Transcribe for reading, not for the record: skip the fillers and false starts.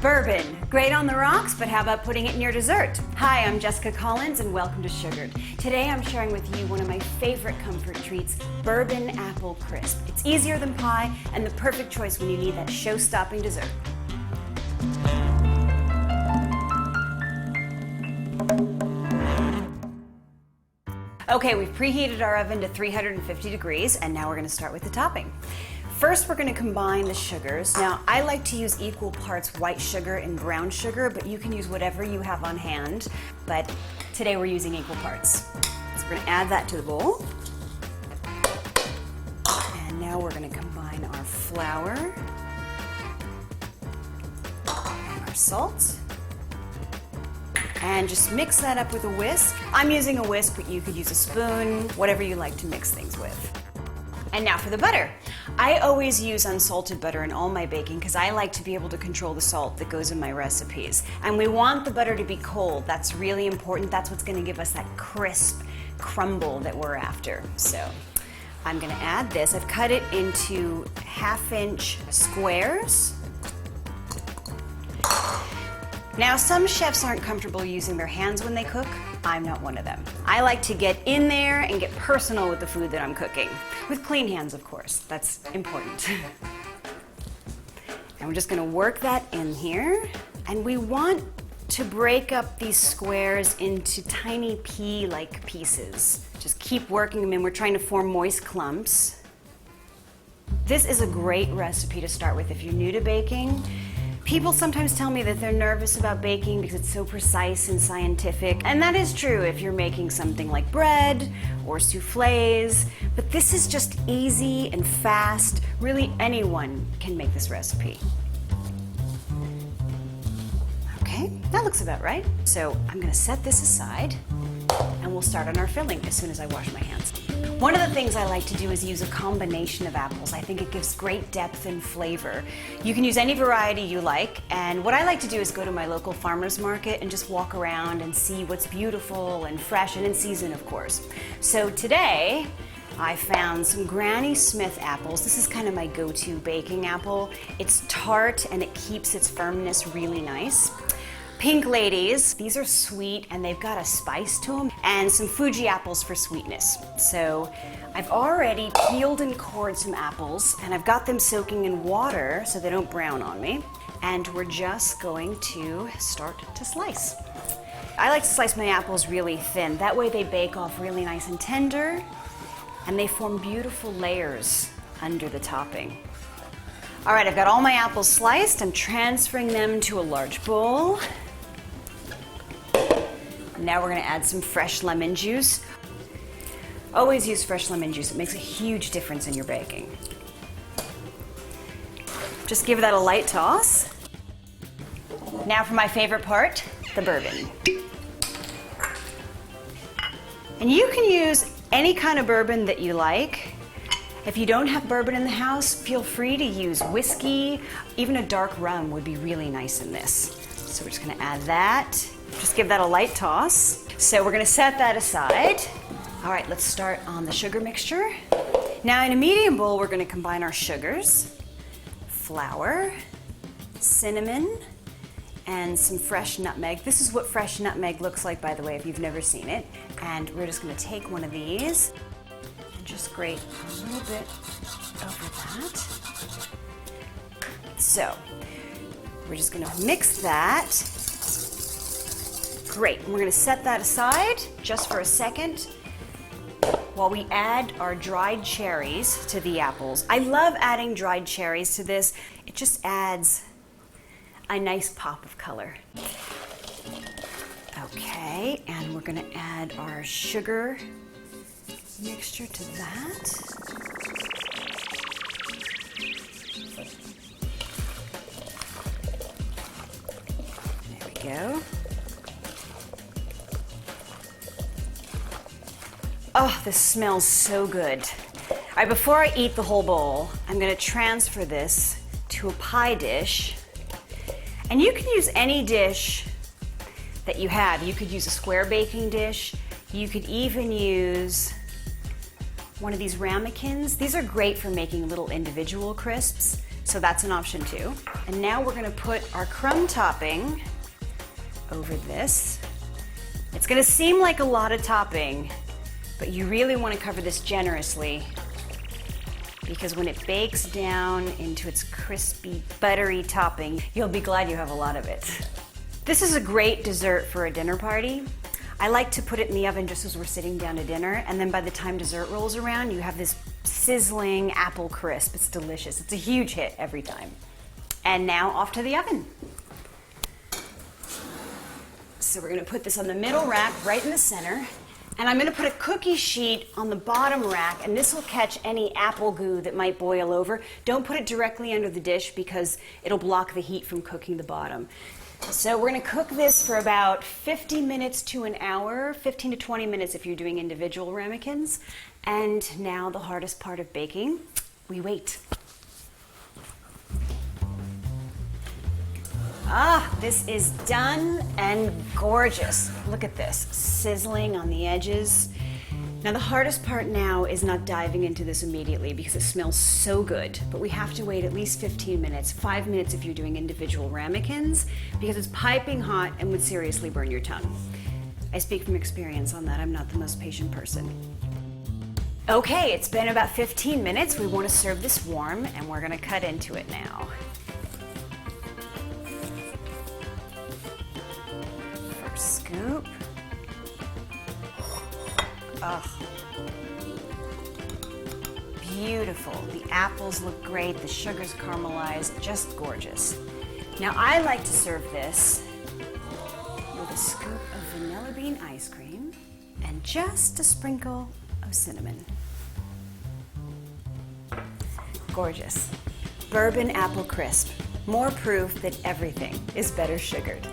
Bourbon, great on the rocks, but how about putting it in your dessert? Hi, I'm Jessica Collins and welcome to Sugared. Today I'm sharing with you one of my favorite comfort treats, Bourbon Apple Crisp. It's easier than pie and the perfect choice when you need that show-stopping dessert. Okay, we've preheated our oven to 350 degrees and now we're going to start with the topping. First, we're going to combine the sugars. Now, I like to use equal parts white sugar and brown sugar, but you can use whatever you have on hand. But today we're using equal parts. So we're going to add that to the bowl. And now we're going to combine our flour and our salt. And just mix that up with a whisk. I'm using a whisk, but you could use a spoon, whatever you like to mix things with. And now for the butter. I always use unsalted butter in all my baking because I like to be able to control the salt that goes in my recipes. And we want the butter to be cold. That's really important. That's what's going to give us that crisp crumble that we're after. So I'm going to add this. I've cut it into 1/2-inch squares. Now, some chefs aren't comfortable using their hands when they cook. I'm not one of them. I like to get in there and get personal with the food that I'm cooking. With clean hands, of course. That's important. And we're just gonna work that in here. And we want to break up these squares into tiny pea-like pieces. Just keep working them in. We're trying to form moist clumps. This is a great recipe to start with if you're new to baking. People sometimes tell me that they're nervous about baking because it's so precise and scientific, and that is true if you're making something like bread or soufflés, but this is just easy and fast. Really, anyone can make this recipe. Okay, that looks about right. So I'm gonna set this aside and we'll start on our filling as soon as I wash my hands. One of the things I like to do is use a combination of apples. I think it gives great depth and flavor. You can use any variety you like, and what I like to do is go to my local farmer's market and just walk around and see what's beautiful and fresh and in season, of course. So today, I found some Granny Smith apples. This is kind of my go-to baking apple. It's tart and it keeps its firmness really nice. Pink Ladies, these are sweet and they've got a spice to them, and some Fuji apples for sweetness. So I've already peeled and cored some apples and I've got them soaking in water so they don't brown on me. And we're just going to start to slice. I like to slice my apples really thin. That way they bake off really nice and tender and they form beautiful layers under the topping. All right, I've got all my apples sliced. I'm transferring them to a large bowl. Now we're gonna add some fresh lemon juice. Always use fresh lemon juice. It makes a huge difference in your baking. Just give that a light toss. Now for my favorite part, the bourbon. And you can use any kind of bourbon that you like. If you don't have bourbon in the house, feel free to use whiskey. Even a dark rum would be really nice in this. So we're just gonna add that. Just give that a light toss. So we're gonna set that aside. All right, let's start on the sugar mixture. Now in a medium bowl, we're gonna combine our sugars, flour, cinnamon, and some fresh nutmeg. This is what fresh nutmeg looks like, by the way, if you've never seen it. And we're just gonna take one of these and just grate a little bit over that. So we're just gonna mix that. Great, we're gonna set that aside just for a second while we add our dried cherries to the apples. I love adding dried cherries to this. It just adds a nice pop of color. Okay, and we're gonna add our sugar mixture to that. There we go. Oh, this smells so good. All right, before I eat the whole bowl, I'm gonna transfer this to a pie dish. And you can use any dish that you have. You could use a square baking dish. You could even use one of these ramekins. These are great for making little individual crisps. So that's an option too. And now we're gonna put our crumb topping over this. It's gonna seem like a lot of topping, but you really wanna cover this generously because when it bakes down into its crispy, buttery topping, you'll be glad you have a lot of it. This is a great dessert for a dinner party. I like to put it in the oven just as we're sitting down to dinner, and then by the time dessert rolls around, you have this sizzling apple crisp. It's delicious. It's a huge hit every time. And now off to the oven. So we're gonna put this on the middle rack right in the center, and I'm gonna put a cookie sheet on the bottom rack, and this will catch any apple goo that might boil over. Don't put it directly under the dish because it'll block the heat from cooking the bottom. So we're gonna cook this for about 50 minutes to an hour, 15 to 20 minutes if you're doing individual ramekins. And now the hardest part of baking, we wait. This is done and gorgeous. Look at this, sizzling on the edges. Now the hardest part now is not diving into this immediately because it smells so good, but we have to wait at least 15 minutes, 5 minutes if you're doing individual ramekins, because it's piping hot and would seriously burn your tongue. I speak from experience on that. I'm not the most patient person. Okay, it's been about 15 minutes. We want to serve this warm, and we're gonna cut into it now. First scoop. Oh, beautiful. The apples look great, the sugar's caramelized, just gorgeous. Now I like to serve this with a scoop of vanilla bean ice cream and just a sprinkle of cinnamon. Gorgeous. Bourbon apple crisp. More proof that everything is better sugared.